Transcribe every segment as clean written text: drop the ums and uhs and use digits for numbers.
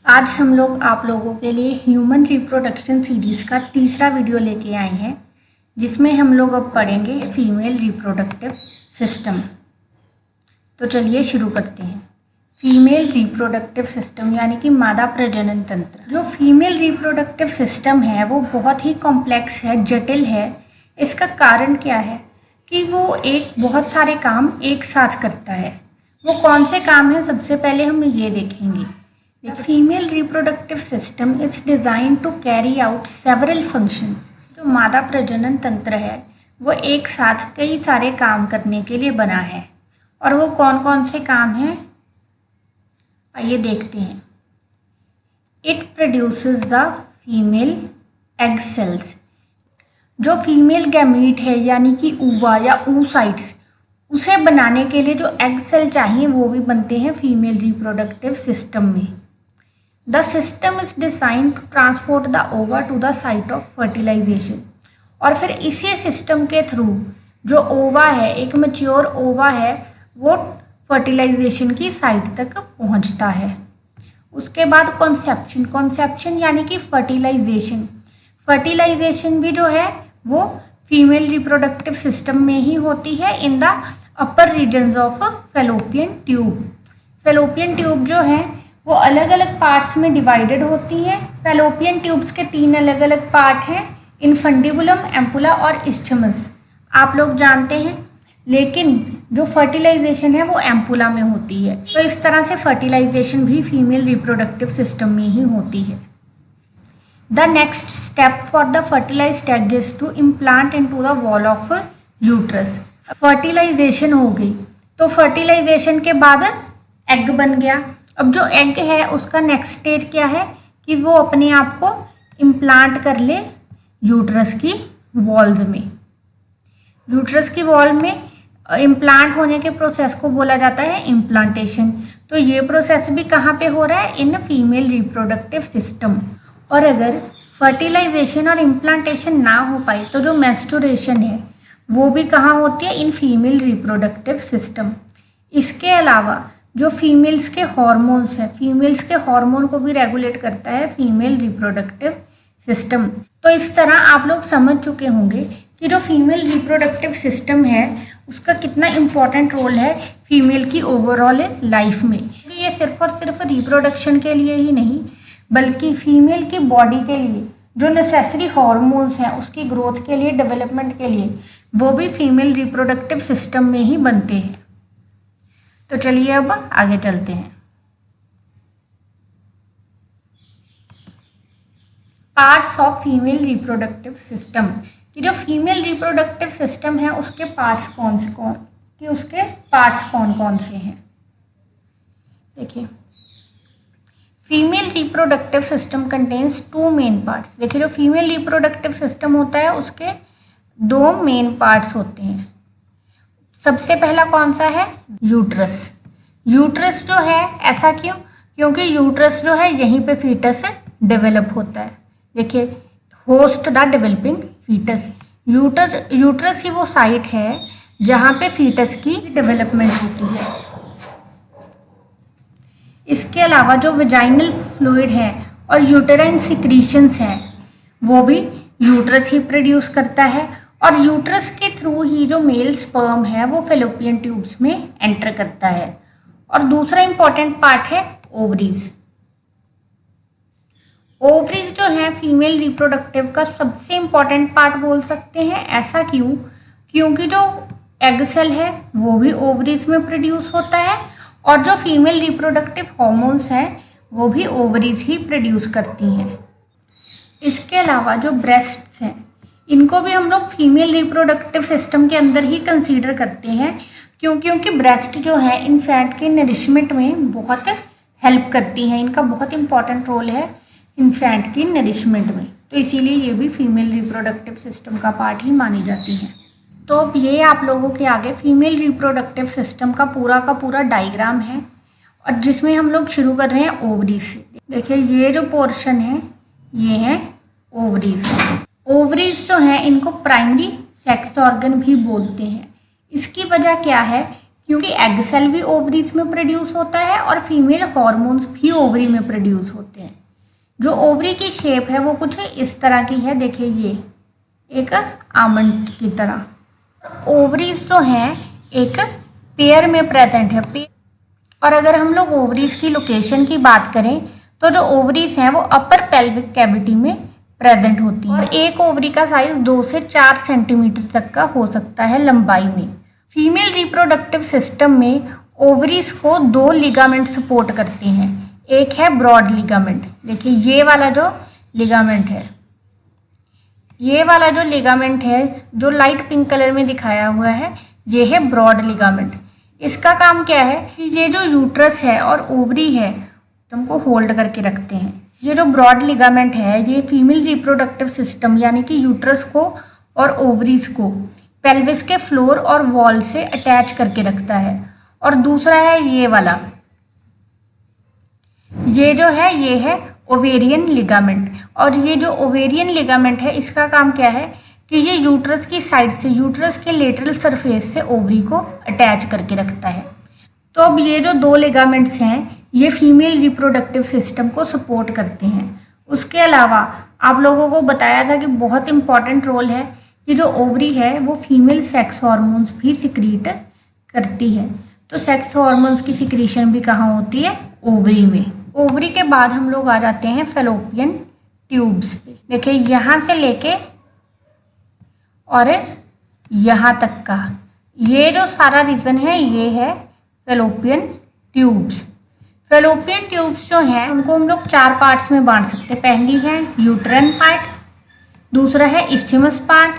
आज हम लोग आप लोगों के लिए ह्यूमन रिप्रोडक्शन सीरीज़ का तीसरा वीडियो लेके आए हैं, जिसमें हम लोग अब पढ़ेंगे फीमेल रिप्रोडक्टिव सिस्टम। तो चलिए शुरू करते हैं। फीमेल रिप्रोडक्टिव सिस्टम यानी कि मादा प्रजनन तंत्र। जो फीमेल रिप्रोडक्टिव सिस्टम है वो बहुत ही कॉम्प्लेक्स है, जटिल है। इसका कारण क्या है कि वो बहुत सारे काम एक साथ करता है। वो कौन से काम हैं, सबसे पहले हम ये देखेंगे। The female reproductive system is designed to carry out several functions। जो मादा प्रजनन तंत्र है वो एक साथ कई सारे काम करने के लिए बना है, और वो कौन कौन से काम हैं आइए देखते हैं। It produces the female egg cells। जो फीमेल गैमीट है यानी कि ऊवा या oocytes, उसे बनाने के लिए जो एग सेल चाहिए वो भी बनते हैं फीमेल रिप्रोडक्टिव सिस्टम में। The system is designed to transport the ova to the site of fertilization। और फिर इसी सिस्टम के थ्रू जो ओवा है, एक मैच्योर ओवा है, वो फर्टिलाइजेशन की साइट तक पहुंचता है। उसके बाद कॉन्सेप्शन यानी कि फर्टिलाइजेशन भी जो है वो फीमेल रिप्रोडक्टिव सिस्टम में ही होती है, in the upper regions of fallopian tube. Fallopian tube जो है वो अलग अलग पार्ट्स में डिवाइडेड होती है। फेलोपियन ट्यूब्स के 3 अलग अलग पार्ट हैं, इनफंडिबुलम, एम्पुला और इस्चमस। आप लोग जानते हैं, लेकिन जो फर्टिलाइजेशन है वो एम्पुला में होती है। तो इस तरह से फर्टिलाइजेशन भी फीमेल रिप्रोडक्टिव सिस्टम में ही होती है। The next step for the fertilised egg is to implant into the wall of uterus. Fertilisation हो गई, तो फर्टिलाइजेशन के बाद एग बन गया। अब जो एग है उसका नेक्स्ट स्टेज क्या है कि वो अपने आप को इम्प्लांट कर ले यूट्रस की वॉल्स में। यूट्रस की वॉल में इम्प्लांट होने के प्रोसेस को बोला जाता है इम्प्लांटेशन। तो ये प्रोसेस भी कहाँ पे हो रहा है? In female reproductive system. और अगर फर्टिलाइजेशन और इम्प्लांटेशन ना हो पाए तो जो मेंस्ट्रुएशन है वो भी कहाँ होती है? In female reproductive system. इसके अलावा जो फीमेल्स के हॉर्मोन्स हैं, फीमेल्स के हार्मोन को भी रेगुलेट करता है फीमेल रिप्रोडक्टिव सिस्टम। तो इस तरह आप लोग समझ चुके होंगे कि जो फीमेल रिप्रोडक्टिव सिस्टम है उसका कितना इम्पोर्टेंट रोल है फीमेल की ओवरऑल लाइफ में। ये सिर्फ और सिर्फ रिप्रोडक्शन के लिए ही नहीं, बल्कि फीमेल की बॉडी के लिए जो नेसेसरी हार्मोन्स हैं उसकी ग्रोथ के लिए, डेवलपमेंट के लिए, वो भी फीमेल रिप्रोडक्टिव सिस्टम में ही बनते हैं। तो चलिए अब आगे चलते हैं। Parts of female reproductive system कि जो फीमेल रिप्रोडक्टिव सिस्टम है उसके पार्ट्स कौन कौन से हैं। देखिए, female reproductive system contains 2 main parts. देखिए, जो फीमेल रिप्रोडक्टिव सिस्टम होता है उसके 2 मेन पार्ट्स होते हैं। सबसे पहला कौन सा है? यूट्रस। यूट्रस जो है, ऐसा क्यों? क्योंकि यूट्रस जो है यहीं पे फीटस डेवलप होता है। देखिए, host the developing fetus. Uterus ही वो साइट है जहाँ पे फीटस की डेवलपमेंट होती है। इसके अलावा जो वेजाइनल फ्लूइड है और यूटेराइन सिक्रीशंस हैं वो भी यूट्रस ही प्रोड्यूस करता है, और यूट्रस के थ्रू ही जो मेल स्पर्म है वो फेलोपियन ट्यूब्स में एंटर करता है। और दूसरा इंपॉर्टेंट पार्ट है ओवरीज। ओवरीज जो है फीमेल रिप्रोडक्टिव का सबसे इंपॉर्टेंट पार्ट बोल सकते हैं। ऐसा क्यों? क्योंकि जो एग सेल है वो भी ओवरीज में प्रोड्यूस होता है, और जो फीमेल रिप्रोडक्टिव हॉर्मोन्स हैं वो भी ओवरीज ही प्रोड्यूस करती हैं। इसके अलावा जो ब्रेस्ट्स हैं इनको भी हम लोग फीमेल रिप्रोडक्टिव सिस्टम के अंदर ही कंसीडर करते हैं, क्योंकि ब्रेस्ट जो है इन्फेंट के नरिशमेंट में बहुत हेल्प करती हैं। इनका बहुत इंपॉर्टेंट रोल है इन्फेंट की नरिशमेंट में, तो इसीलिए ये भी फीमेल रिप्रोडक्टिव सिस्टम का पार्ट ही मानी जाती हैं। तो अब ये आप लोगों के आगे फीमेल रिप्रोडक्टिव सिस्टम का पूरा डायग्राम है, और जिसमें हम लोग शुरू कर रहे हैं ओवरीज से। देखिए, ये जो पोर्शन है ये है ओवरीज। ओवरीज जो है इनको प्राइमरी सेक्स ऑर्गन भी बोलते हैं। इसकी वजह क्या है क्योंकि एग सेल भी ओवरीज में प्रोड्यूस होता है और फीमेल हॉर्मोन्स भी ओवरी में प्रोड्यूस होते हैं। जो ओवरी की शेप है वो कुछ इस तरह की है, देखिए ये एक आमंड की तरह। ओवरीज जो हैं एक पेयर में प्रेजेंट है। और अगर हम लोग ओवरीज की लोकेशन की बात करें तो जो ओवरीज हैं वो अपर पेल्विक कैविटी में प्रेजेंट होती हैं। और एक ओवरी का साइज 2 से 4 सेंटीमीटर तक का हो सकता है लंबाई में। फीमेल रिप्रोडक्टिव सिस्टम में ओवरीज को 2 लिगामेंट सपोर्ट करते हैं। एक है ब्रॉड लिगामेंट, देखिए ये वाला जो लिगामेंट है, ये वाला जो लिगामेंट है जो लाइट पिंक कलर में दिखाया हुआ है, ये है ब्रॉड लिगामेंट। इसका काम क्या है कि ये जो यूट्रस है और ओवरी है तुमको होल्ड करके रखते हैं। ये जो ब्रॉड लिगामेंट है ये फीमेल रिप्रोडक्टिव सिस्टम यानी कि यूट्रस को और ओवरीज को पेल्विस के फ्लोर और वॉल से अटैच करके रखता है। और दूसरा है ये वाला, ये जो है ये है ओवेरियन लिगामेंट। और ये जो ओवेरियन लिगामेंट है इसका काम क्या है कि ये यूट्रस की साइड से, यूट्रस के लेटरल सरफेस से ओवरी को अटैच करके रखता है। तो अब ये जो 2 लिगामेंट्स हैं ये फीमेल रिप्रोडक्टिव सिस्टम को सपोर्ट करते हैं। उसके अलावा आप लोगों को बताया था कि बहुत इम्पॉर्टेंट रोल है कि जो ओवरी है वो फीमेल सेक्स हार्मोन्स भी सिक्रीट करती है। तो सेक्स हार्मोन्स की सिक्रीशन भी कहाँ होती है? ओवरी में। ओवरी के बाद हम लोग आ जाते हैं फैलोपियन ट्यूब्स पे। देखिए यहाँ से लेके और यहाँ तक का ये जो सारा रीजन है ये है फैलोपियन ट्यूब्स। फैलोपियन ट्यूब्स जो हैं उनको हम लोग 4 पार्ट्स में बांट सकते हैं। पहली है यूट्रन पार्ट, दूसरा है इस्थिमस पार्ट,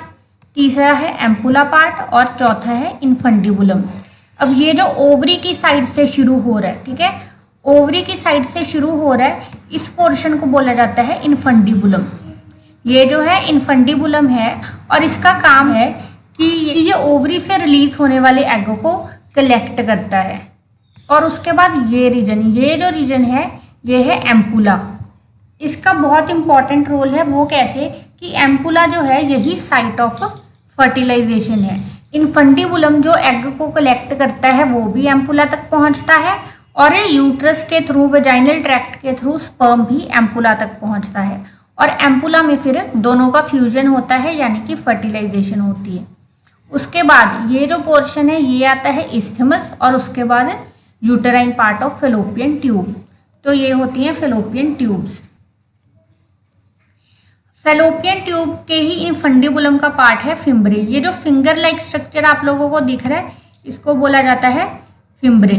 तीसरा है एम्पुला पार्ट और चौथा है इन्फंडिबुलम। अब ये जो ओवरी की साइड से शुरू हो रहा है, ठीक है, ओवरी की साइड से शुरू हो रहा है, इस पोर्शन को बोला जाता है इन्फंडिबुलम। ये जो है इन्फंडिबुलम है और इसका काम है कि ये ओवरी से रिलीज होने वाले एगों को कलेक्ट करता है। और उसके बाद ये जो रीजन है ये है एम्पुला। इसका बहुत इंपॉर्टेंट रोल है। वो कैसे कि एम्पुला जो है यही साइट ऑफ फर्टिलाइजेशन है। इन्फंडिबुलम जो एग को कलेक्ट करता है वो भी एम्पुला तक पहुंचता है और यूट्रस के थ्रू, वेजाइनल ट्रैक्ट के थ्रू स्पर्म भी एम्पुला तक पहुंचता है और एम्पुला में फिर दोनों का फ्यूजन होता है यानी कि फर्टिलाइजेशन होती है। उसके बाद ये जो पोर्शन है ये आता है इस्थमस और उसके बाद uterine part of fallopian tube. तो ये होती हैं फैलोपियन ट्यूब्स। फैलोपियन ट्यूब के ही इन्फंडिबुलम का पार्ट है फिम्ब्रे। ये जो फिंगर लाइक स्ट्रक्चर आप लोगों को दिख रहा है इसको बोला जाता है फिम्ब्रे।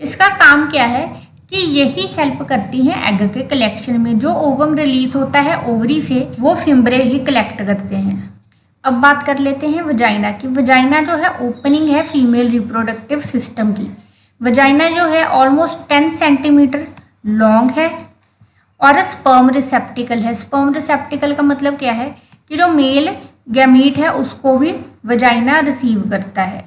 इसका काम क्या है कि यही हेल्प करती हैं एग के कलेक्शन में। जो ओवम रिलीज होता है ओवरी से वो फिम्ब्रे ही कलेक्ट करते हैं। अब बात कर लेते हैं वजाइना की। वजाइना जो है ओपनिंग है फीमेल रिप्रोडक्टिव सिस्टम की। वजाइना जो है ऑलमोस्ट 10 सेंटीमीटर लॉन्ग है और स्पर्म रिसेप्टिकल है। स्पर्म रिसेप्टिकल का मतलब क्या है कि जो मेल गैमीट है उसको भी वजाइना रिसीव करता है।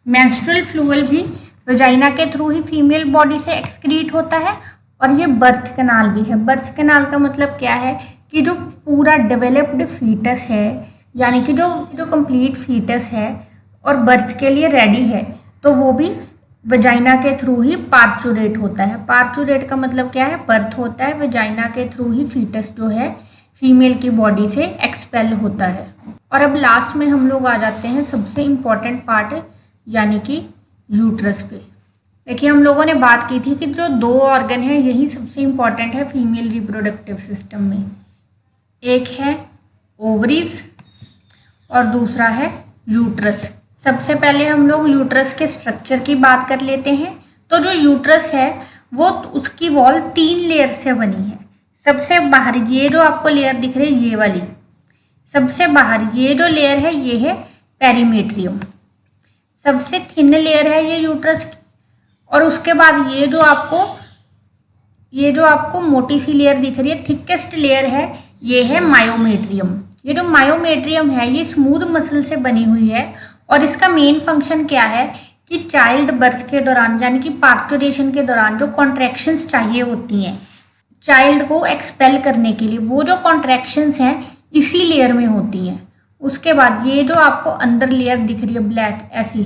मेंस्ट्रुअल फ्लूइड भी वजाइना के थ्रू ही फीमेल बॉडी से एक्सक्रीट होता है और ये बर्थ कैनाल भी है। बर्थ कैनाल का मतलब क्या है कि जो पूरा डेवलप्ड फीटस है यानी कि जो कंप्लीट फीटस है और बर्थ के लिए रेडी है तो वो भी वजाइना के थ्रू ही पार्चुरेट होता है। पार्चुरेट का मतलब क्या है? बर्थ होता है। वजाइना के थ्रू ही फीटस जो है फीमेल की बॉडी से एक्सपेल होता है। और अब लास्ट में हम लोग आ जाते हैं सबसे इम्पॉर्टेंट पार्ट यानी कि यूट्रस पे। देखिए हम लोगों ने बात की थी कि जो 2 ऑर्गन है यही सबसे इम्पॉर्टेंट है फीमेल रिप्रोडक्टिव सिस्टम में। एक है ओवरीज और दूसरा है यूट्रस। सबसे पहले हम लोग यूट्रस के स्ट्रक्चर की बात कर लेते हैं। तो जो यूट्रस है वो उसकी वॉल 3 लेयर से बनी है। सबसे बाहर ये जो आपको लेयर दिख रही है ये वाली, सबसे बाहर ये जो लेयर है ये है पेरीमेट्रियम। सबसे थिन लेयर है ये यूट्रस की। और उसके बाद ये जो आपको मोटी सी लेयर दिख रही है, थिकेस्ट लेयर है, ये है मायोमेट्रियम। ये जो मायोमेट्रियम है ये स्मूथ मसल से बनी हुई है और इसका मेन फंक्शन क्या है कि चाइल्ड बर्थ के दौरान यानी कि पार्चुरेशन के दौरान जो कॉन्ट्रैक्शंस चाहिए होती हैं चाइल्ड को एक्सपेल करने के लिए, वो जो कॉन्ट्रैक्शंस हैं इसी लेयर में होती हैं। उसके बाद ये जो आपको अंदर लेयर दिख रही है ब्लैक ऐसी,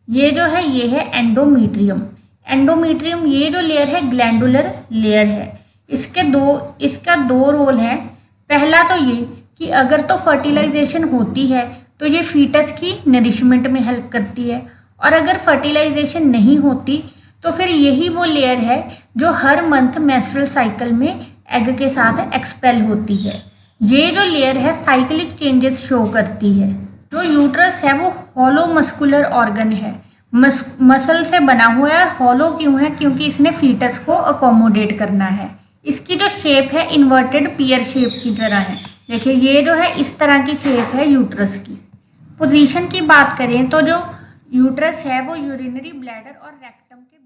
ये जो है ये है एंडोमीट्रियम। एंडोमीट्रियम ये जो लेयर है ग्लैंडुलर लेयर है। इसका दो रोल है। पहला तो ये कि अगर तो फर्टिलाइजेशन होती है तो ये फीटस की नरिशमेंट में हेल्प करती है, और अगर फर्टिलाइजेशन नहीं होती तो फिर यही वो लेयर है जो हर मंथ मेंस्ट्रुअल साइकिल में एग के साथ एक्सपेल होती है। ये जो लेयर है साइक्लिक चेंजेस शो करती है। जो यूट्रस है वो हॉलो मस्कुलर ऑर्गन है, मसल से बना हुआ है। हॉलो क्यों है? क्योंकि इसने फीटस को अकोमोडेट करना है। इसकी जो शेप है इन्वर्टेड पीयर शेप की तरह है। देखिए ये जो है इस तरह की शेप है यूट्रस की। पोजीशन की बात करें तो जो यूट्रस है वो यूरिनरी ब्लैडर और रेक्टम के